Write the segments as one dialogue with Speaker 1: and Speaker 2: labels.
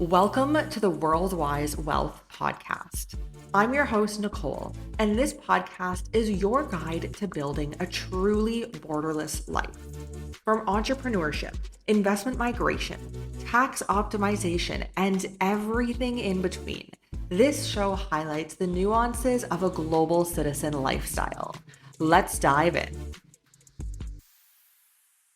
Speaker 1: Welcome to the Worldwise Wealth Podcast. I'm your host, Nicole, and this podcast is your guide to building a truly borderless life. From entrepreneurship, investment migration, tax optimization, and everything in between, this show highlights the nuances of a global citizen lifestyle. Let's dive in.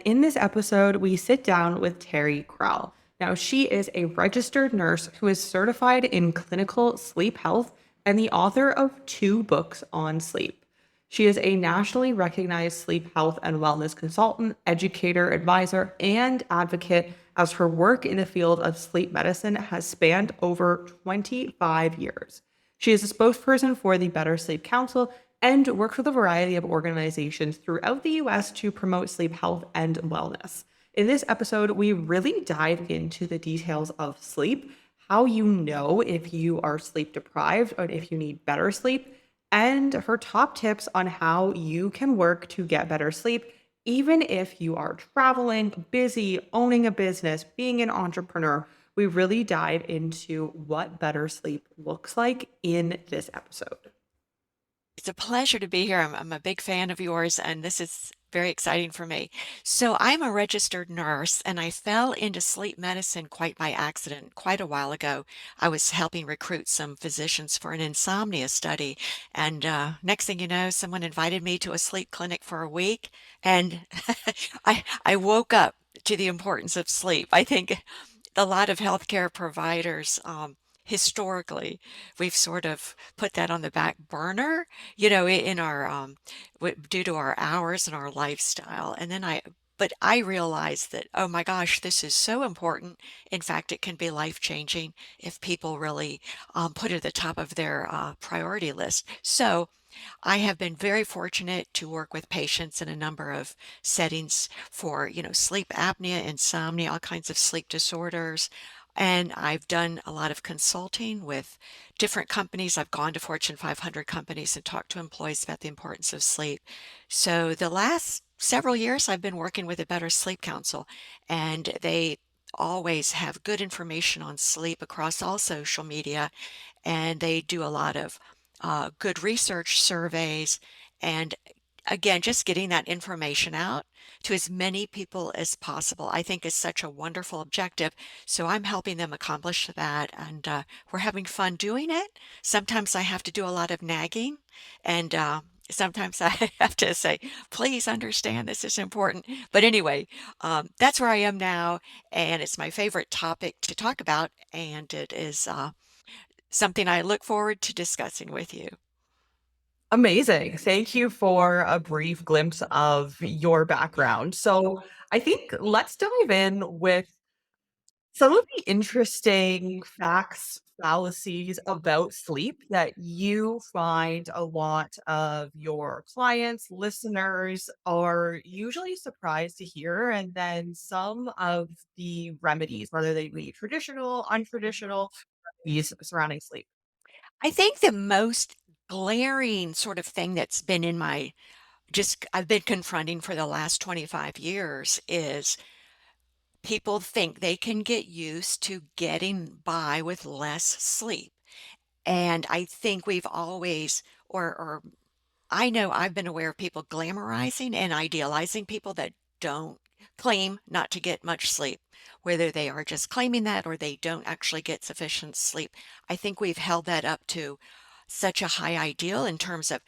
Speaker 1: In this episode, we sit down with Terry Cralle. Now, she is a registered nurse who is certified in clinical sleep health and the author of 2 books on sleep. She is a nationally recognized sleep health and wellness consultant, educator, advisor, and advocate, as her work in the field of sleep medicine has spanned over 25 years. She is a spokesperson for the Better Sleep Council and works with a variety of organizations throughout the US to promote sleep health and wellness. In this episode, we really dive into the details of sleep, how you know if you are sleep deprived or if you need better sleep, and her top tips on how you can work to get better sleep, even if you are traveling, busy, owning a business, being an entrepreneur. We really dive into what better sleep looks like in this episode.
Speaker 2: It's a pleasure to be here. I'm a big fan of yours, and this is very exciting for me. So, I'm a registered nurse, and I fell into sleep medicine quite by accident quite a while ago. I was helping recruit some physicians for an insomnia study, and next thing you know, someone invited me to a sleep clinic for a week, and I woke up to the importance of sleep. I think a lot of healthcare providers, historically, we've sort of put that on the back burner, in our due to our hours and our lifestyle. But I realized that, oh my gosh, this is so important. In fact, it can be life-changing if people really put it at the top of their priority list. So I have been very fortunate to work with patients in a number of settings for, sleep apnea, insomnia, all kinds of sleep disorders. And I've done a lot of consulting with different companies. I've gone to Fortune 500 companies and talked to employees about the importance of sleep. So the last several years, I've been working with a Better Sleep Council, and they always have good information on sleep across all social media, and they do a lot of good research surveys, and again, just getting that information out to as many people as possible, I think is such a wonderful objective. So I'm helping them accomplish that, and we're having fun doing it. Sometimes I have to do a lot of nagging, and sometimes I have to say, please understand this is important. But anyway, that's where I am now, and it's my favorite topic to talk about, and it is something I look forward to discussing with you.
Speaker 1: Amazing. Thank you for a brief glimpse of your background. So, I think let's dive in with some of the interesting facts, fallacies about sleep that you find a lot of your clients, listeners are usually surprised to hear, and then some of the remedies, whether they be traditional, untraditional, remedies surrounding sleep.
Speaker 2: I think the most glaring sort of thing that's been I've been confronting for the last 25 years is people think they can get used to getting by with less sleep. And I think we've always, or I know I've been aware of people glamorizing and idealizing people that don't claim not to get much sleep, whether they are just claiming that or they don't actually get sufficient sleep. I think we've held that up to such a high ideal in terms of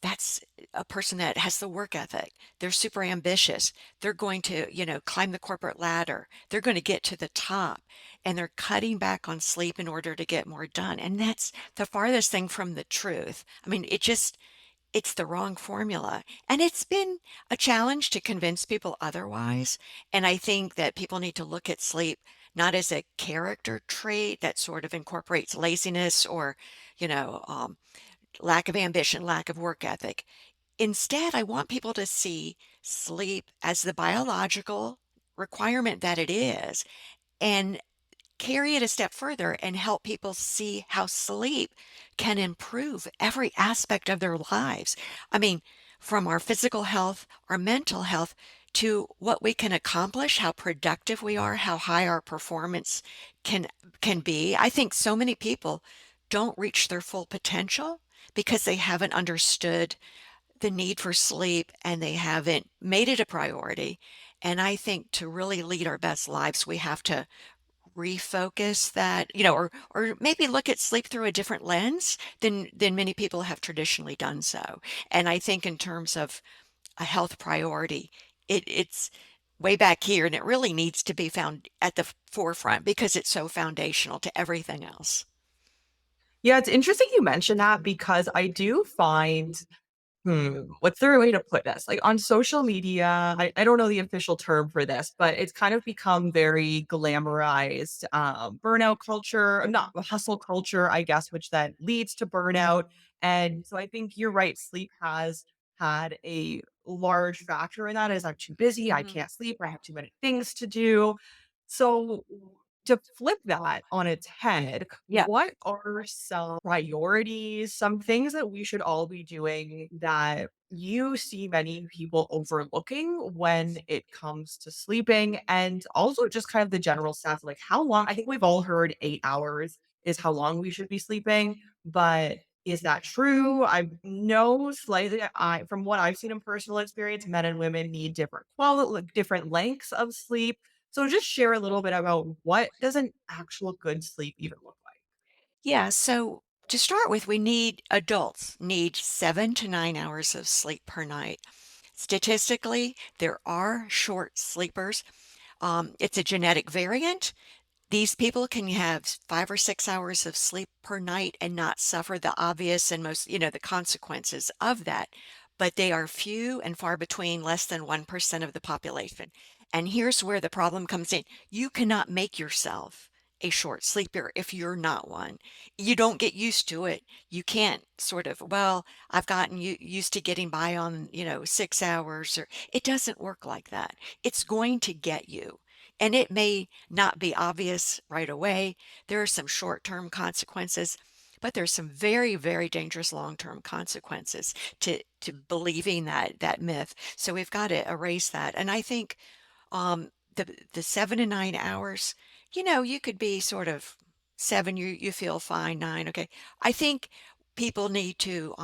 Speaker 2: that's a person that has the work ethic. They're super ambitious. They're going to, climb the corporate ladder. They're going to get to the top, and they're cutting back on sleep in order to get more done. And that's the farthest thing from the truth. I mean, it's the wrong formula. And it's been a challenge to convince people otherwise. And I think that people need to look at sleep not as a character trait that sort of incorporates laziness or, you know, um, lack of ambition, lack of work ethic. Instead, I want people to see sleep as the biological requirement that it is and carry it a step further and help people see how sleep can improve every aspect of their lives. I mean, from our physical health, our mental health, to what we can accomplish, how productive we are, how high our performance can can be. I think so many people don't reach their full potential because they haven't understood the need for sleep and they haven't made it a priority. And I think to really lead our best lives, we have to refocus that, or maybe look at sleep through a different lens than many people have traditionally done so. And I think in terms of a health priority, it's way back here and it really needs to be found at the forefront because it's so foundational to everything else.
Speaker 1: Yeah, it's interesting you mentioned that because I do find what's the right way to put this? Like on social media, I don't know the official term for this, but it's kind of become very glamorized burnout culture, not hustle culture, I guess, which then leads to burnout. And so I think you're right. Sleep has had a large factor in that. Is I'm too busy, I
Speaker 2: Mhm.
Speaker 1: can't sleep, I have too many things to do. So to flip that on its head,
Speaker 2: Yeah.
Speaker 1: what are some priorities, some things that we should all be doing that you see many people overlooking when it comes to sleeping? And also just kind of the general stuff, like how long, I think we've all heard 8 hours is how long we should be sleeping, but is that true? I know slightly, I from what I've seen in personal experience, men and women need different quality, like different lengths of sleep. So just share a little bit about what does an actual good sleep even look like?
Speaker 2: Yeah, so to start with, adults need 7 to 9 hours of sleep per night. Statistically, there are short sleepers. It's a genetic variant. These people can have 5 or 6 hours of sleep per night and not suffer the obvious and the consequences of that. But they are few and far between, less than 1% of the population. And here's where the problem comes in. You cannot make yourself a short sleeper if you're not one. You don't get used to it. You can't sort of, well, I've gotten used to getting by on, 6 hours, or it doesn't work like that. It's going to get you. And it may not be obvious right away. There are some short-term consequences, but there's some very, very dangerous long-term consequences to believing that myth. So we've got to erase that. And I think the 7 to 9 hours, you could be sort of 7, you feel fine, 9, okay. I think people need to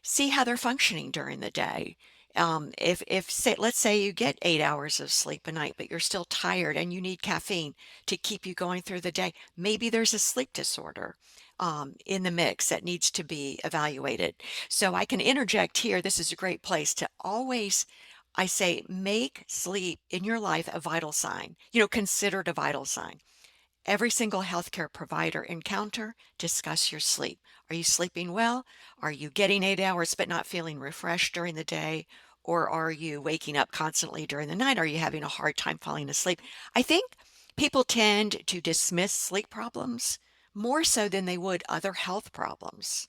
Speaker 2: see how they're functioning during the day. If say, let's say you get 8 hours of sleep a night, but you're still tired and you need caffeine to keep you going through the day, maybe there's a sleep disorder in the mix that needs to be evaluated. So I can interject here. This is a great place to always, I say, make sleep in your life a vital sign. Consider it a vital sign. Every single healthcare provider encounter, discuss your sleep. Are you sleeping well? Are you getting 8 hours but not feeling refreshed during the day? Or are you waking up constantly during the night? Are you having a hard time falling asleep? I think people tend to dismiss sleep problems more so than they would other health problems.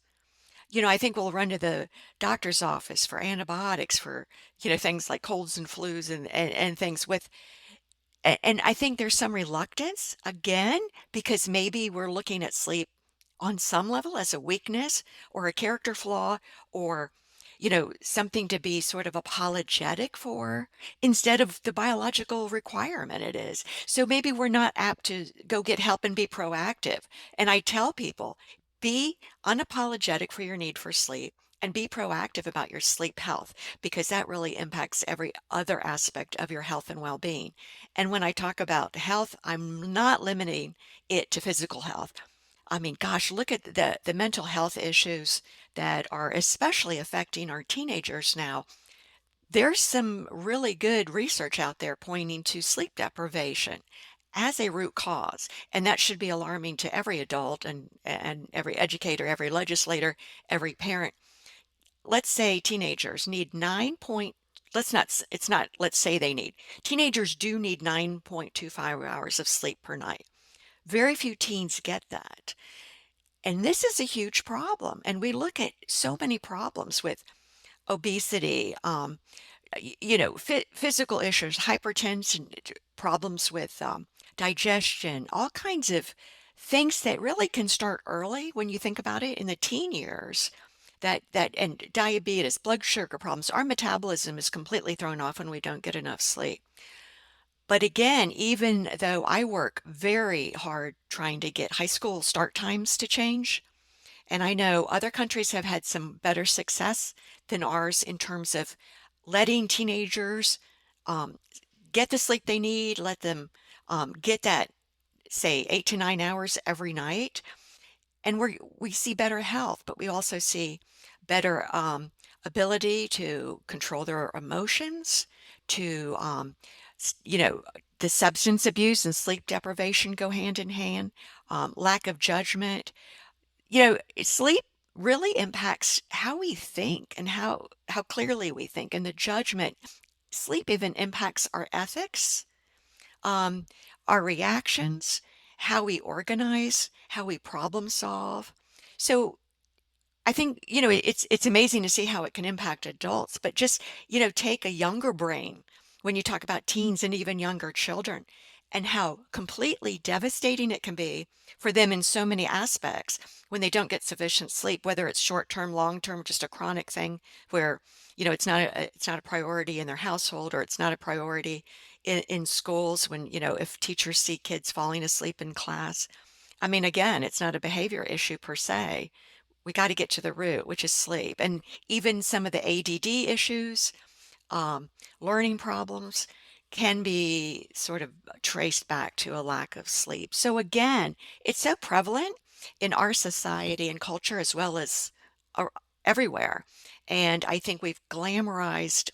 Speaker 2: I think we'll run to the doctor's office for antibiotics for, things like colds and flus and things and I think there's some reluctance, again, because maybe we're looking at sleep on some level as a weakness or a character flaw or, something to be sort of apologetic for instead of the biological requirement it is. So maybe we're not apt to go get help and be proactive. And I tell people, be unapologetic for your need for sleep and be proactive about your sleep health because that really impacts every other aspect of your health and well-being. And when I talk about health, I'm not limiting it to physical health. I mean, gosh, look at the mental health issues that are especially affecting our teenagers now. There's some really good research out there pointing to sleep deprivation as a root cause, and that should be alarming to every adult and every educator, every legislator, every parent. Let's say teenagers need 9 point let's not it's not let's say they need. Teenagers do need 9.25 hours of sleep per night. Very few teens get that. And this is a huge problem. And we look at so many problems with obesity, physical issues, hypertension, problems with digestion, all kinds of things that really can start early when you think about it in the teen years that and diabetes, blood sugar problems. Our metabolism is completely thrown off when we don't get enough sleep. But again, even though I work very hard trying to get high school start times to change, and I know other countries have had some better success than ours in terms of letting teenagers um, get the sleep they need, let them get that, say, 8 to 9 hours every night. And we see better health, but we also see better ability to control their emotions, to, you know, the substance abuse and sleep deprivation go hand in hand, lack of judgment. Sleep really impacts how we think and how clearly we think, and the judgment. Sleep even impacts our ethics, um, our reactions, how we organize, how we problem solve. So I think, it's amazing to see how it can impact adults, but just, take a younger brain when you talk about teens and even younger children and how completely devastating it can be for them in so many aspects when they don't get sufficient sleep, whether it's short term, long term, just a chronic thing where, it's not a priority in their household, or it's not a priority in schools when, if teachers see kids falling asleep in class. I mean, again, it's not a behavior issue per se. We got to get to the root, which is sleep. And even some of the ADD issues, um, learning problems can be sort of traced back to a lack of sleep. So again, it's so prevalent in our society and culture as well as uh, everywhere. And I think we've glamorized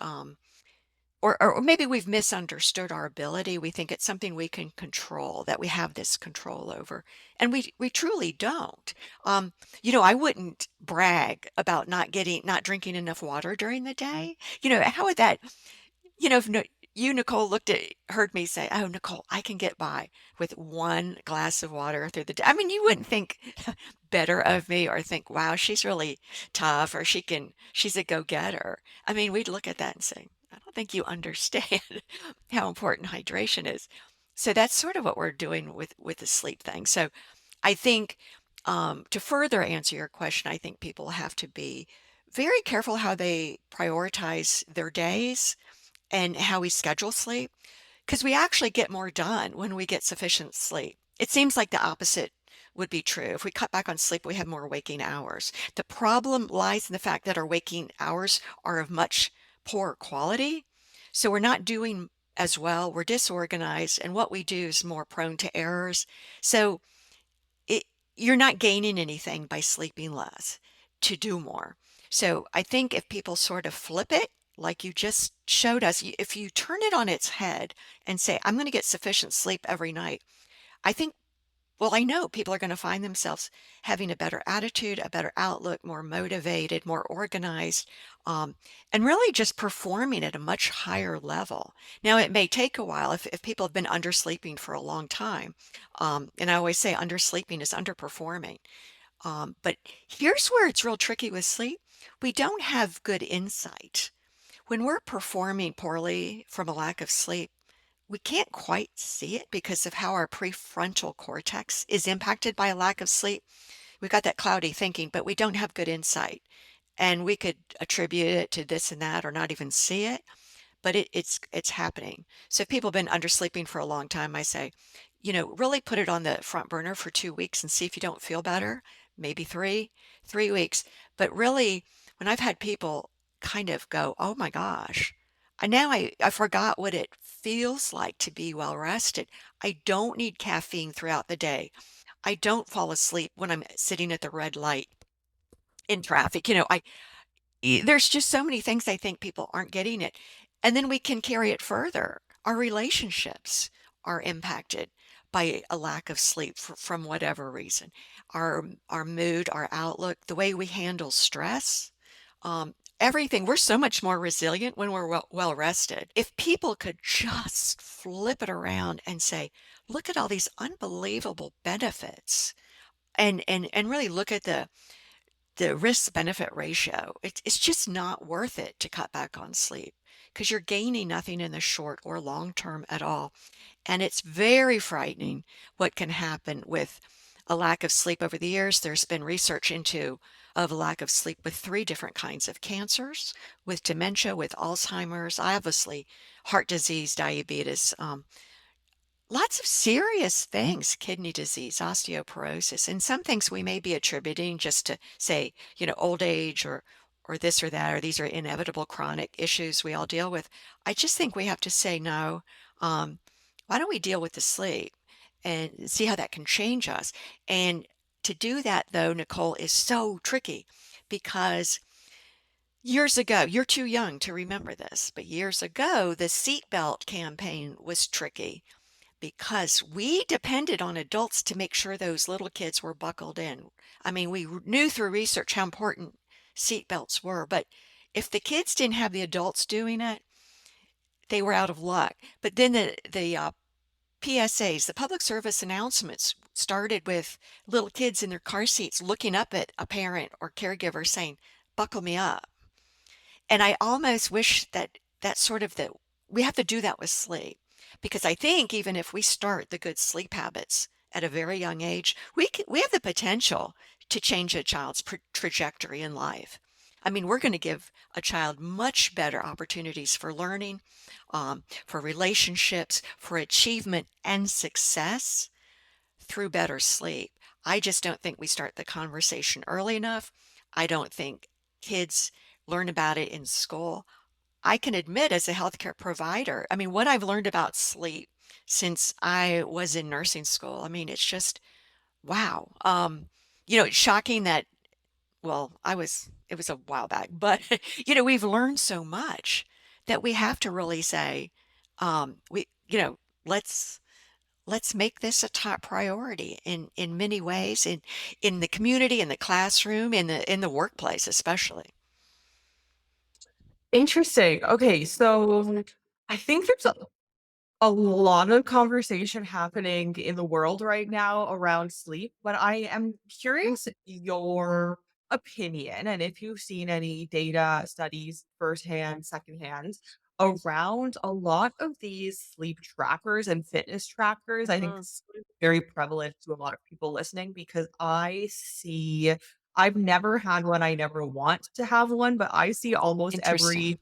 Speaker 2: or maybe we've misunderstood our ability. We think it's something we can control, that we have this control over, and we truly don't. I wouldn't brag about not drinking enough water during the day. How would that if you, Nicole, heard me say, "Oh, Nicole, I can get by with one glass of water through the day." I mean, you wouldn't think better of me or think, "Wow, she's really tough," or she's a go-getter. I mean, we'd look at that and say, "I don't think you understand how important hydration is." So that's sort of what we're doing with the sleep thing. So I think to further answer your question, I think people have to be very careful how they prioritize their days and how we schedule sleep, because we actually get more done when we get sufficient sleep. It seems like the opposite would be true. If we cut back on sleep, we have more waking hours. The problem lies in the fact that our waking hours are of much poorer quality. So we're not doing as well. We're disorganized, and what we do is more prone to errors. So it, you're not gaining anything by sleeping less to do more. So I think if people sort of flip it, like you just showed us, if you turn it on its head and say, I'm going to get sufficient sleep every night, I think, well, I know people are going to find themselves having a better attitude, a better outlook, more motivated, more organized, and really just performing at a much higher level. Now, it may take a while if people have been undersleeping for a long time. And I always say undersleeping is underperforming. But here's where it's real tricky with sleep. We don't have good insight. When we're performing poorly from a lack of sleep, we can't quite see it because of how our prefrontal cortex is impacted by a lack of sleep. We've got that cloudy thinking, but we don't have good insight. And we could attribute it to this and that or not even see it, but it's happening. So if people have been undersleeping for a long time, I say, really put it on the front burner for 2 weeks and see if you don't feel better. Maybe 3 weeks. But really, when I've had people kind of go, oh my gosh, I forgot what it feels like to be well rested. I don't need caffeine throughout the day. I don't fall asleep when I'm sitting at the red light in traffic. There's just so many things I think people aren't getting it. And then we can carry it further. Our relationships are impacted by a lack of sleep from whatever reason. Our mood, our outlook, the way we handle stress, everything. We're so much more resilient when we're well rested. If people could just flip it around and say, look at all these unbelievable benefits and really look at the risk benefit ratio. It's just not worth it to cut back on sleep because you're gaining nothing in the short or long term at all. And it's very frightening what can happen with a lack of sleep over the years. There's been research into of a lack of sleep with three different kinds of cancers, with dementia, with Alzheimer's, obviously heart disease, diabetes, lots of serious things, kidney disease, osteoporosis, and some things we may be attributing just to say, old age or this or that, or these are inevitable chronic issues we all deal with. I just think we have to say no. Um, why don't we deal with the sleep and see how that can change us? And to do that, though, Nicole, is so tricky because years ago, you're too young to remember this, but years ago, the seatbelt campaign was tricky because we depended on adults to make sure those little kids were buckled in. I mean, we knew through research how important seat belts were, but if the kids didn't have the adults doing it, they were out of luck. But then the PSAs, the public service announcements, started with little kids in their car seats looking up at a parent or caregiver saying, "Buckle me up." And I almost wish that that sort of that we have to do that with sleep because I think even if we start the good sleep habits at a very young age, we have the potential to change a child's trajectory in life. I mean, we're going to give a child much better opportunities for learning, for relationships, for achievement and success through better sleep. I just don't think we start the conversation early enough. I don't think kids learn about it in school. I can admit as a healthcare provider, I mean, what I've learned about sleep since I was in nursing school, I mean, it's just wow. It's shocking that, well, it was a while back, but we've learned so much that we have to really say, let's let's make this a top priority in many ways, in the community, in the classroom, in the workplace, especially.
Speaker 1: Interesting. Okay, so I think there's a lot of conversation happening in the world right now around sleep, but I am curious your opinion and if you've seen any data studies firsthand, secondhand around a lot of these sleep trackers and fitness trackers. I think
Speaker 2: Mm,
Speaker 1: it's very prevalent to a lot of people listening because I've never had one. I never want to have one, but I see almost
Speaker 2: interesting.
Speaker 1: every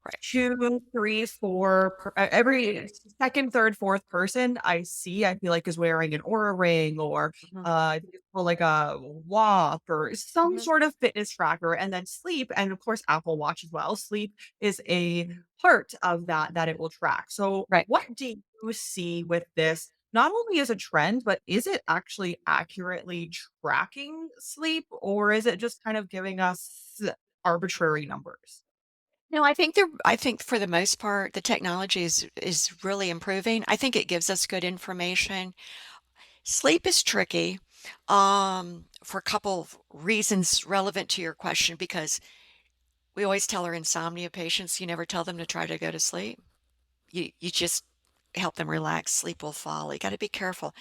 Speaker 2: Right.
Speaker 1: 2, 3, 4 every second, third, fourth person I see, I feel like is wearing an Aura ring or,
Speaker 2: Mhm,
Speaker 1: I think it's for like a walk or some
Speaker 2: mhm.
Speaker 1: sort of fitness tracker, and then sleep, and of course, Apple Watch as well. Sleep is a part of that it will track. So,
Speaker 2: Right.
Speaker 1: what do you see with this? Not only as a trend, but is it actually accurately tracking sleep, or is it just kind of giving us arbitrary numbers?
Speaker 2: No, I think for the most part, the technology is really improving. I think it gives us good information. Sleep is tricky, for a couple of reasons relevant to your question, because we always tell our insomnia patients, you never tell them to try to go to sleep. You just help them relax, sleep will fall. You gotta be careful.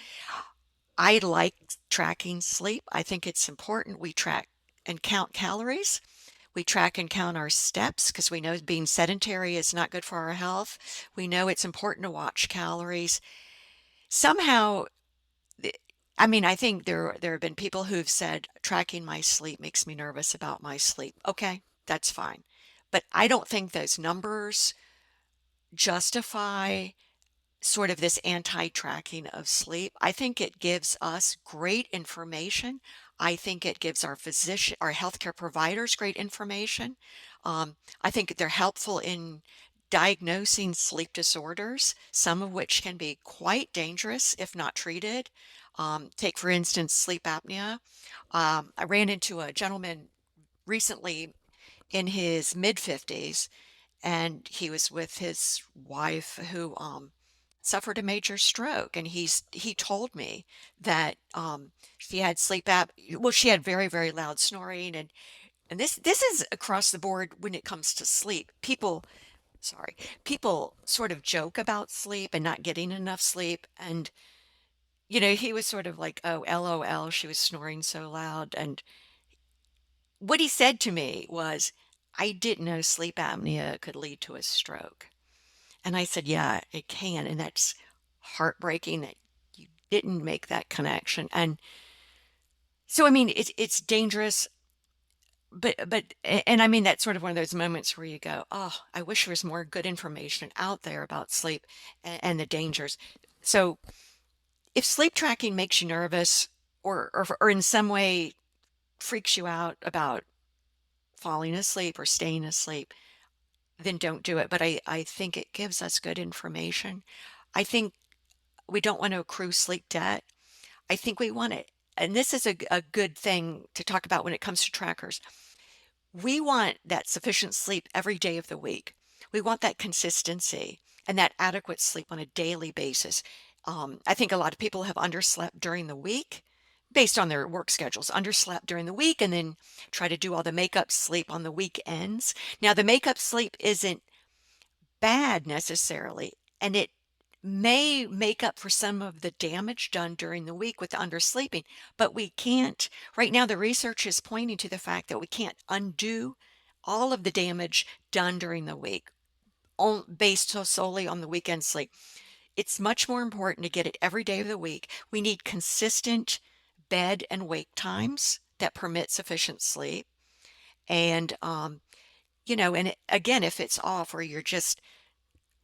Speaker 2: I like tracking sleep. I think it's important we track and count calories. We track and count our steps because we know being sedentary is not good for our health. We know it's important to watch calories. Somehow, the- I mean, I think there have been people who've said tracking my sleep makes me nervous about my sleep. Okay, that's fine. But I don't think those numbers justify sort of this anti-tracking of sleep. I think it gives us great information. I think it gives our healthcare providers great information. I think they're helpful in diagnosing sleep disorders, some of which can be quite dangerous if not treated. Take, for instance, sleep apnea. I ran into a gentleman recently in his mid 50s, and he was with his wife who suffered a major stroke, and he told me that she had sleep app well, she had very, very loud snoring, and this is across the board when it comes to sleep. People sort of joke about sleep and not getting enough sleep, and he was sort of like, oh, LOL, she was snoring so loud. And what he said to me was, I didn't know sleep apnea could lead to a stroke. And I said, "Yeah, it can," and that's heartbreaking that you didn't make that connection. And so, I mean, it's dangerous, and I mean, that's sort of one of those moments where you go, oh, I wish there was more good information out there about sleep and the dangers. So if sleep tracking makes you nervous or in some way freaks you out about falling asleep or staying asleep, then don't do it. But I think it gives us good information. I think we don't want to accrue sleep debt. I think we want it. And this is a good thing to talk about when it comes to trackers. We want that sufficient sleep every day of the week. We want that consistency and that adequate sleep on a daily basis. I think a lot of people have underslept during the week based on their work schedules, underslept during the week, and then try to do all the makeup sleep on the weekends. Now, the makeup sleep isn't bad necessarily, and it may make up for some of the damage done during the week with the undersleeping, but we can't. Right now, the research is pointing to the fact that we can't undo all of the damage done during the week based so solely on the weekend sleep. It's much more important to get it every day of the week. We need consistent bed and wake times that permit sufficient sleep. And, again, if it's off or you're just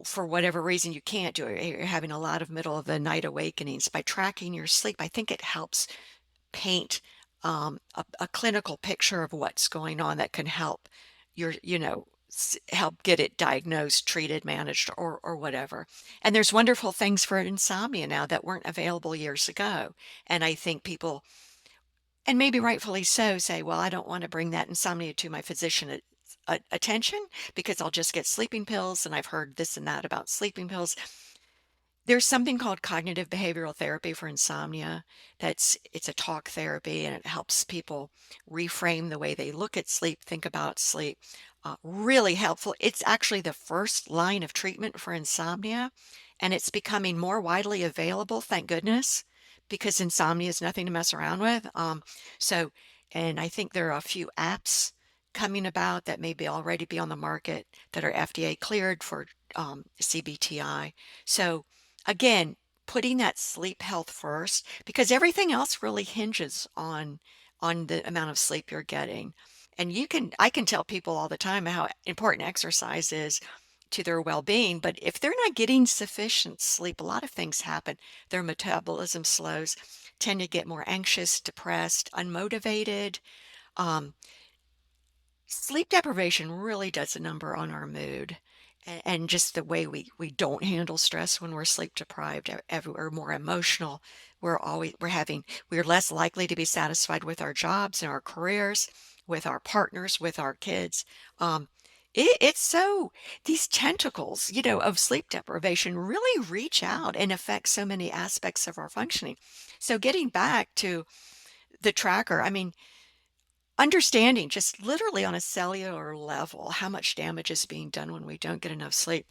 Speaker 2: for whatever reason you can't do it, you're having a lot of middle of the night awakenings, by tracking your sleep, I think it helps paint a clinical picture of what's going on that can help help get it diagnosed, treated, managed, or whatever. And there's wonderful things for insomnia now that weren't available years ago. And I think people, and maybe rightfully so, say, well, I don't want to bring that insomnia to my physician attention because I'll just get sleeping pills. And I've heard this and that about sleeping pills. There's something called cognitive behavioral therapy for insomnia. It's a talk therapy, and it helps people reframe the way they look at sleep, think about sleep. Really helpful. It's actually the first line of treatment for insomnia, and it's becoming more widely available, thank goodness, because insomnia is nothing to mess around with. So, and I think there are a few apps coming about that may be already be on the market that are FDA cleared for CBTI. So again, putting that sleep health first, because everything else really hinges on the amount of sleep you're getting. And I can tell people all the time how important exercise is to their well-being, but if they're not getting sufficient sleep, a lot of things happen. Their metabolism slows, tend to get more anxious, depressed, unmotivated. Um, Sleep deprivation really does a number on our mood, and just the way we don't handle stress when we're sleep deprived. We're more emotional. We're less likely to be satisfied with our jobs and our careers, with our partners, with our kids. Um, it's so these tentacles, of sleep deprivation really reach out and affect so many aspects of our functioning. So getting back to the tracker, I mean, understanding just literally on a cellular level how much damage is being done when we don't get enough sleep,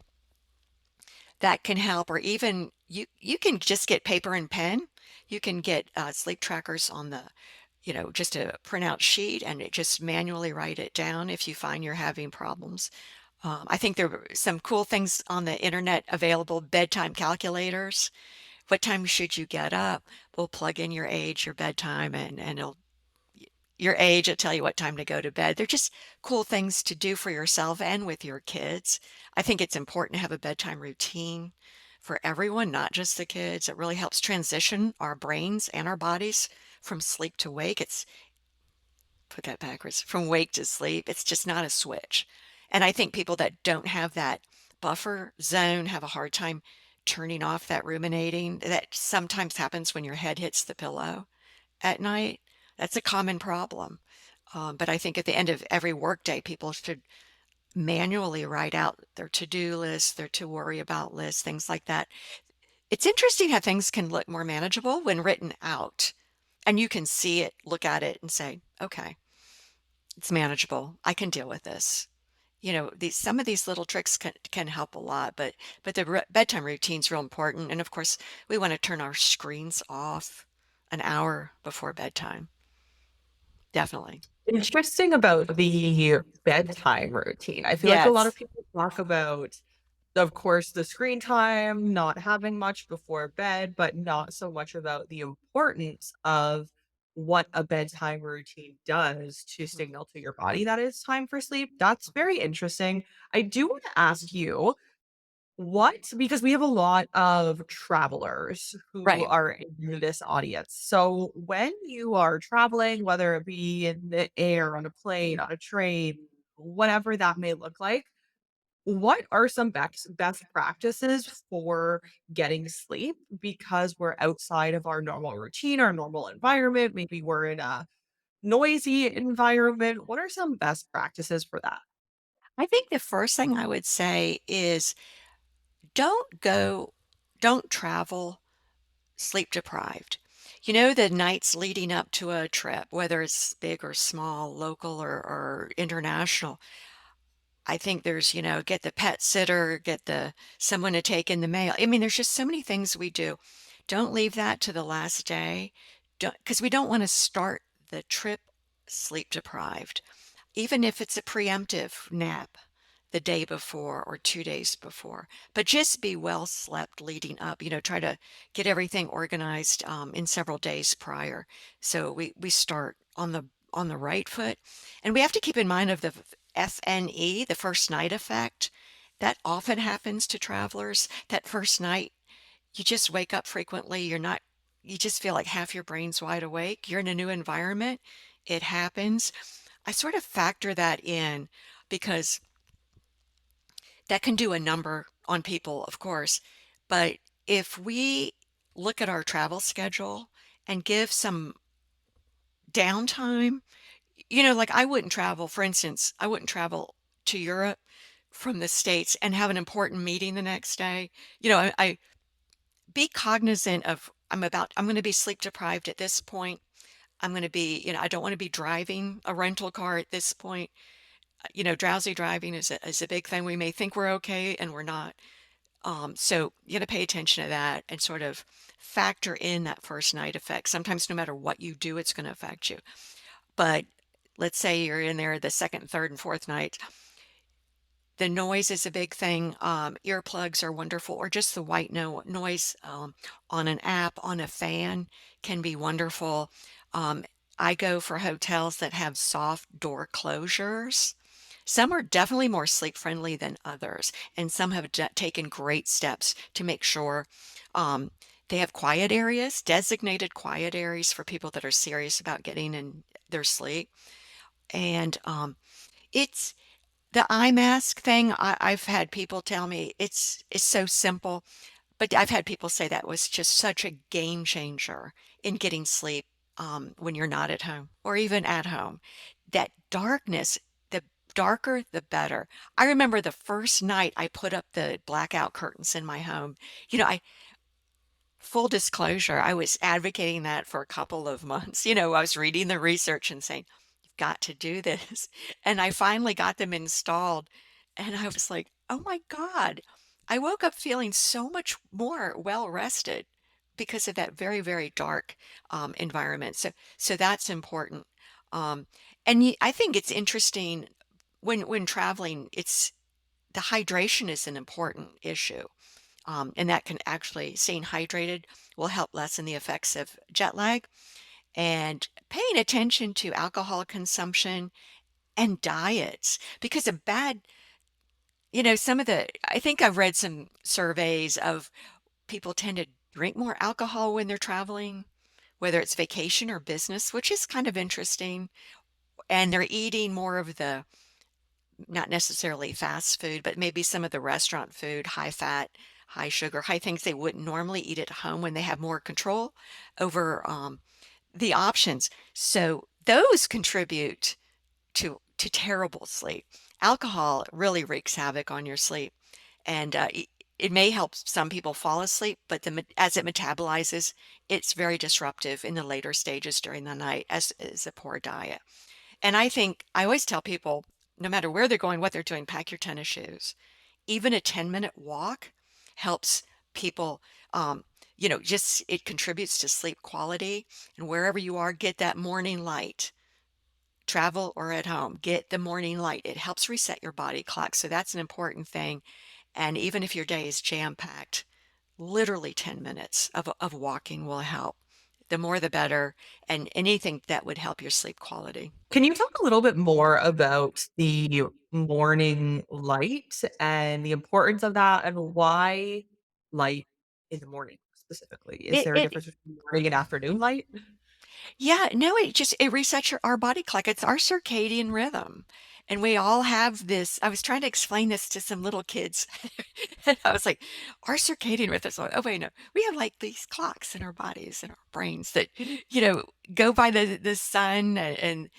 Speaker 2: that can help. Or even you can just get paper and pen. You can get sleep trackers on the, just a printout sheet, and it just manually write it down if you find you're having problems. I think there are some cool things on the internet available, bedtime calculators. What time should you get up? We'll plug in your age, your bedtime, and it'll your age, it'll tell you what time to go to bed. They're just cool things to do for yourself and with your kids. I think it's important to have a bedtime routine for everyone, not just the kids. It really helps transition our brains and our bodies from sleep to wake. It's put that backwards, from wake to sleep. It's just not a switch. And I think people that don't have that buffer zone have a hard time turning off that ruminating that sometimes happens when your head hits the pillow at night. That's a common problem. But I think at the end of every workday, people should manually write out their to-do list, their to worry about list, things like that. It's interesting how things can look more manageable when written out. And you can see it, look at it, and say, okay, it's manageable. I can deal with this. Some of these little tricks can help a lot, but the bedtime routine's real important. And of course, we want to turn our screens off an hour before bedtime. Definitely.
Speaker 1: Interesting about the bedtime routine. I feel like a lot of
Speaker 2: Yes.
Speaker 1: people talk about of course, the screen time, not having much before bed, but not so much about the importance of what a bedtime routine does to
Speaker 2: Mhm.
Speaker 1: signal to your body that it's time for sleep. That's
Speaker 2: Mhm.
Speaker 1: very interesting. I do want to ask you what, because we have a lot of travelers who
Speaker 2: Right.
Speaker 1: are in this audience. So when you are traveling, whether it be in the air, on a plane, on a train, whatever that may look like, what are some best practices for getting sleep because we're outside of our normal routine, our normal environment? Maybe we're in a noisy environment. What are some best practices for that?
Speaker 2: I think the first thing I would say is don't go don't travel sleep deprived. You know, the nights leading up to a trip, whether it's big or small, local or international, I think there's, get the pet sitter, get the someone to take in the mail. I mean, there's just so many things we do. Don't leave that to the last day. Don't, because we don't want to start the trip sleep deprived, even if it's a preemptive nap the day before or 2 days before. But just be well slept leading up, try to get everything organized, in several days prior. So we start on the right foot. And we have to keep in mind of the FNE, the first night effect. That often happens to travelers. That first night, you just wake up frequently. You just feel like half your brain's wide awake. You're in a new environment. It happens. I sort of factor that in because that can do a number on people, of course. But if we look at our travel schedule and give some downtime, like I wouldn't travel, for instance, I wouldn't travel to Europe from the States and have an important meeting the next day. I be cognizant of I'm going to be sleep deprived at this point. I'm going to be, I don't want to be driving a rental car at this point. Drowsy driving is a big thing. We may think we're okay and we're not. So you got to pay attention to that and sort of factor in that first night effect. Sometimes no matter what you do, it's going to affect you. But let's say you're in there the second, third, and fourth night. The noise is a big thing. Earplugs are wonderful, or just the white noise on an app, on a fan can be wonderful. Um, I go for hotels that have soft door closures. Some are definitely more sleep friendly than others, and some have taken great steps to make sure um, they have quiet areas, designated quiet areas for people that are serious about getting in their sleep. And it's the eye mask thing. I've had people tell me it's so simple, but I've had people say that was just such a game changer in getting sleep, when you're not at home or even at home. That darkness, the darker, the better. I remember the first night I put up the blackout curtains in my home. I Full disclosure, I was advocating that for a couple of months. I was reading the research and saying, "You've got to do this." And I finally got them installed, and I was like, "Oh my God." I woke up feeling so much more well rested because of that very, very dark environment. So that's important. Um, and I think it's interesting when traveling, it's the hydration is an important issue. And that can actually, staying hydrated will help lessen the effects of jet lag, and paying attention to alcohol consumption and diets. Because I think I've read some surveys of people tend to drink more alcohol when they're traveling, whether it's vacation or business, which is kind of interesting. And they're eating more of the, not necessarily fast food, but maybe some of the restaurant food, high fat, high sugar, high things they wouldn't normally eat at home when they have more control over the options. So those contribute to terrible sleep. Alcohol really wreaks havoc on your sleep, and it may help some people fall asleep, but as it metabolizes, it's very disruptive in the later stages during the night, as is a poor diet. And I think I always tell people, no matter where they're going, what they're doing, pack your tennis shoes. Even a 10-minute walk helps people, just it contributes to sleep quality. And wherever you are, get that morning light. Travel or at home, get the morning light. It helps reset your body clock. So that's an important thing. And even if your day is jam-packed, literally 10 minutes of walking will help. The more the better, and anything that would help your sleep quality.
Speaker 1: Can you talk a little bit more about the morning light and the importance of that and why light in the morning specifically? Is there a
Speaker 2: It
Speaker 1: difference between morning and afternoon light?
Speaker 2: Yeah, no, it resets our body clock. It's our circadian rhythm. And we all have this. I was trying to explain this to some little kids. And I was like, our circadian rhythm. So, oh wait, no. We have like these clocks in our bodies and our brains that, go by the sun and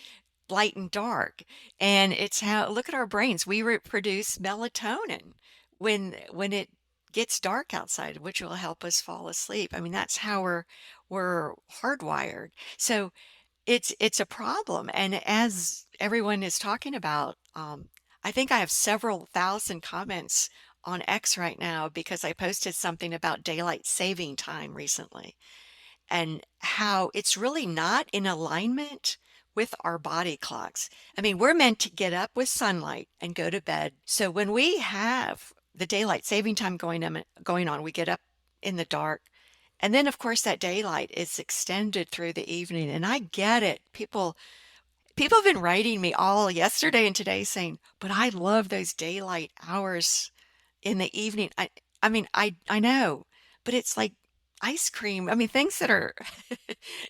Speaker 2: light and dark. And it's how look at our brains. We produce melatonin when it gets dark outside, which will help us fall asleep. I mean, that's how we're hardwired. So it's a problem, and as everyone is talking about, I think I have several thousand comments on X right now because I posted something about daylight saving time recently and how it's really not in alignment with our body clocks. I mean, we're meant to get up with sunlight and go to bed. So when we have the daylight saving time going on, we get up in the dark. And then of course that daylight is extended through the evening. And I get it. People have been writing me all yesterday and today saying, "But I love those daylight hours in the evening." I mean, I know, but it's like ice cream. I mean, things that are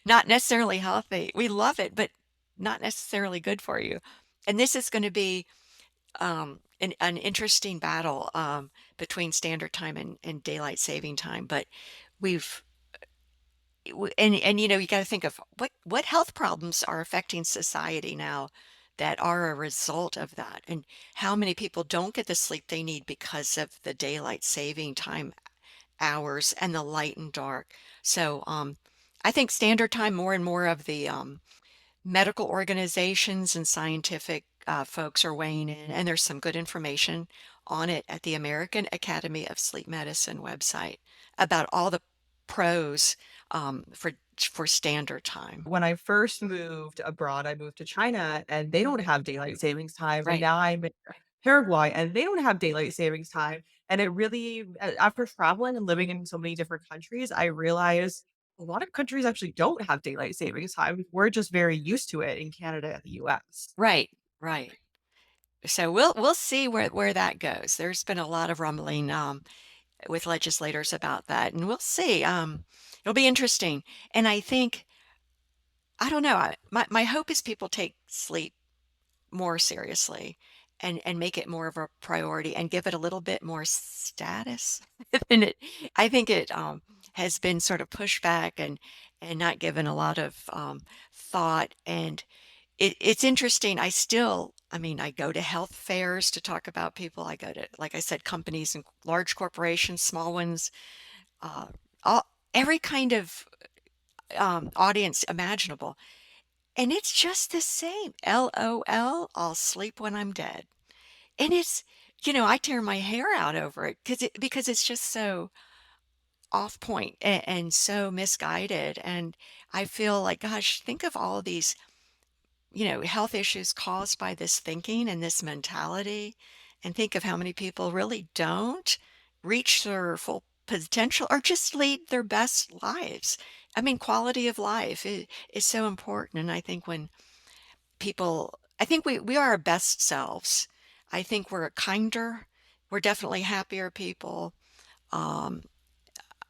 Speaker 2: not necessarily healthy. We love it, but not necessarily good for you. And this is going to be an interesting battle between standard time and daylight saving time. But we've and you got to think of what health problems are affecting society now that are a result of that, and how many people don't get the sleep they need because of the daylight saving time hours and the light and dark. So, I think standard time, more and more of the medical organizations and scientific folks are weighing in, and there's some good information on it at the American Academy of Sleep Medicine website about all the pros for standard time.
Speaker 1: When I first moved abroad, I moved to China and they don't have daylight savings time. And
Speaker 2: Right,
Speaker 1: now I'm in Paraguay and they don't have daylight savings time. And it really, after traveling and living in so many different countries, I realized a lot of countries actually don't have daylight savings time. We're just very used to it in Canada and the US.
Speaker 2: right, right. So we'll see where that goes. There's been a lot of rumbling with legislators about that, and we'll see. It'll be interesting. And I think I don't know. My hope is people take sleep more seriously and make it more of a priority and give it a little bit more status than it I think it has been sort of pushed back and not given a lot of thought. And it's interesting. I mean, I go to health fairs to talk about people. I go to, like I said, companies and large corporations, small ones, uh, all every kind of audience imaginable. And it's just the same. LOL, I'll sleep when I'm dead. And I tear my hair out over it because it's just so off point and so misguided. And I feel like, gosh, think of all these, health issues caused by this thinking and this mentality, and think of how many people really don't reach their full potential or just lead their best lives. I mean, quality of life is so important. And I think when I think we are our best selves. I think we're kinder. We're definitely happier people. Um,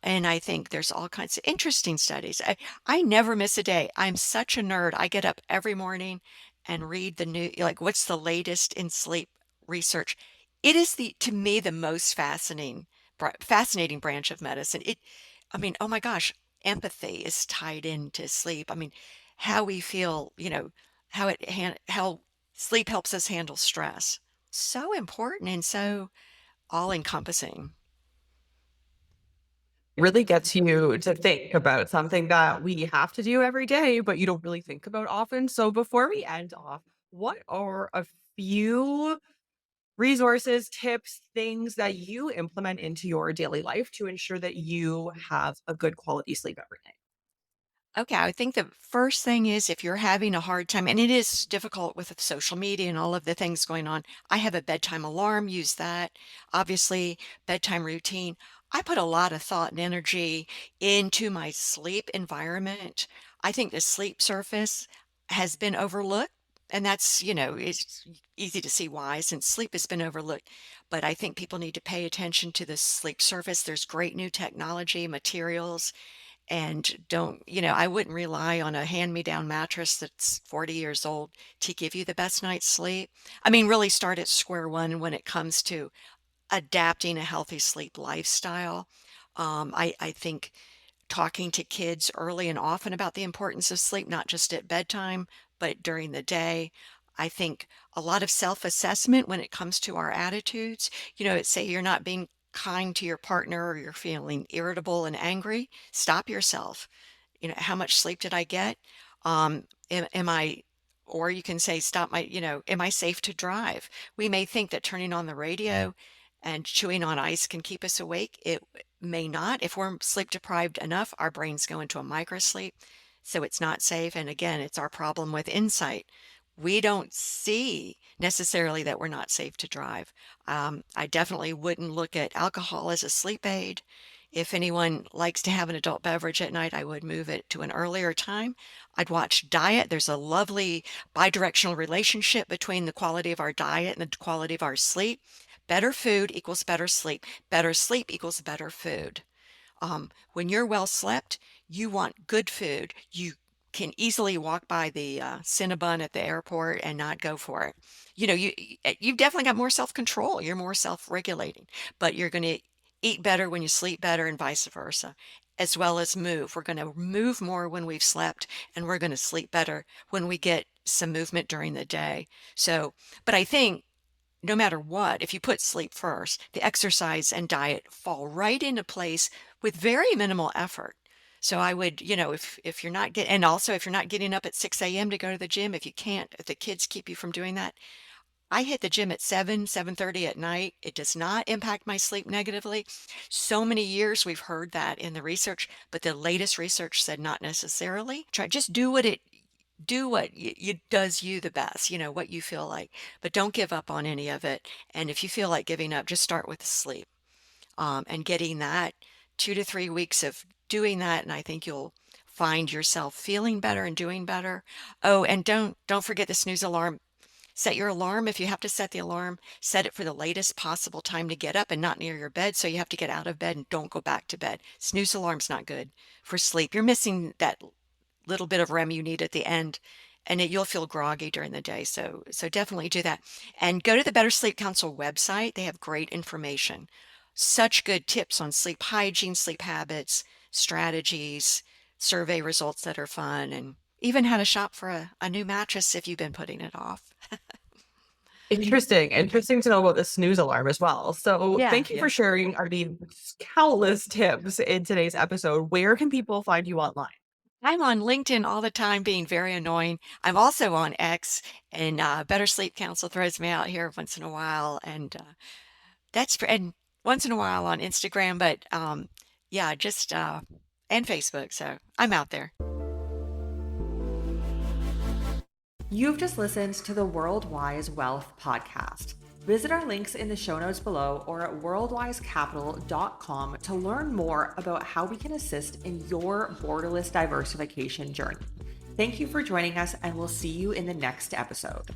Speaker 2: and I think there's all kinds of interesting studies. I never miss a day. I'm such a nerd. I get up every morning and read the new, like what's the latest in sleep research. It is to me, the most fascinating branch of medicine. I mean, oh my gosh, empathy is tied into sleep. I mean, how we feel, how sleep helps us handle stress. So important and so all encompassing.
Speaker 1: Really gets you to think about something that we have to do every day, but you don't really think about often. So before we end off, what are a few resources, tips, things that you implement into your daily life to ensure that you have a good quality sleep every night?
Speaker 2: Okay, I think the first thing is if you're having a hard time, and it is difficult with social media and all of the things going on. I have a bedtime alarm, use that. Obviously, bedtime routine. I put a lot of thought and energy into my sleep environment. I think the sleep surface has been overlooked, and that's, it's easy to see why since sleep has been overlooked. But I think people need to pay attention to the sleep surface. There's great new technology, materials and I wouldn't rely on a hand-me-down mattress that's 40 years old to give you the best night's sleep. I mean, really start at square one when it comes to adapting a healthy sleep lifestyle. I think talking to kids early and often about the importance of sleep, not just at bedtime, but during the day. I think a lot of self-assessment when it comes to our attitudes. Say you're not being kind to your partner or you're feeling irritable and angry, stop yourself. How much sleep did I get? Am I, or you can say, stop am I safe to drive? We may think that turning on the radio and chewing on ice can keep us awake. It may not. If we're sleep deprived enough, our brains go into a microsleep, so it's not safe. And again, it's our problem with insight. We don't see necessarily that we're not safe to drive. I definitely wouldn't look at alcohol as a sleep aid. If anyone likes to have an adult beverage at night, I would move it to an earlier time. I'd watch diet. There's a lovely bidirectional relationship between the quality of our diet and the quality of our sleep. Better food equals better sleep. Better sleep equals better food. When you're well slept, you want good food. You can easily walk by the Cinnabon at the airport and not go for it. You've definitely got more self-control. You're more self-regulating, but you're going to eat better when you sleep better and vice versa, as well as move. We're going to move more when we've slept, and we're going to sleep better when we get some movement during the day. So, but I think no matter what, if you put sleep first, the exercise and diet fall right into place with very minimal effort. So I would, if you're not getting, and also if you're not getting up at 6 a.m. to go to the gym, if you can't, if the kids keep you from doing that, I hit the gym at 7:30 at night. It does not impact my sleep negatively. So many years we've heard that in the research, but the latest research said not necessarily. Just do what does you the best, what you feel like, but don't give up on any of it. And if you feel like giving up, just start with sleep, and getting that 2 to 3 weeks of doing that. And I think you'll find yourself feeling better and doing better. Oh, and don't forget the snooze alarm. Set your alarm. If you have to set the alarm, set it for the latest possible time to get up and not near your bed. So you have to get out of bed and don't go back to bed. Snooze alarm's not good for sleep. You're missing that little bit of REM you need at the end, and you'll feel groggy during the day. So definitely do that. And go to the Better Sleep Council website. They have great information. Such good tips on sleep hygiene, sleep habits, strategies, survey results that are fun, and even how to shop for a new mattress if you've been putting it off.
Speaker 1: Interesting. Interesting to know about the snooze alarm as well. So,
Speaker 2: Yeah,
Speaker 1: thank you
Speaker 2: yeah.
Speaker 1: for sharing, I mean, countless tips in today's episode. Where can people find you online?
Speaker 2: I'm on LinkedIn all the time being very annoying. I'm also on X, and Better Sleep Council throws me out here once in a while, and and once in a while on Instagram, but yeah, just and Facebook. So I'm out there.
Speaker 1: You've just listened to the Worldwise Wealth podcast. Visit our links in the show notes below or at worldwisecapital.com to learn more about how we can assist in your borderless diversification journey. Thank you for joining us, and we'll see you in the next episode.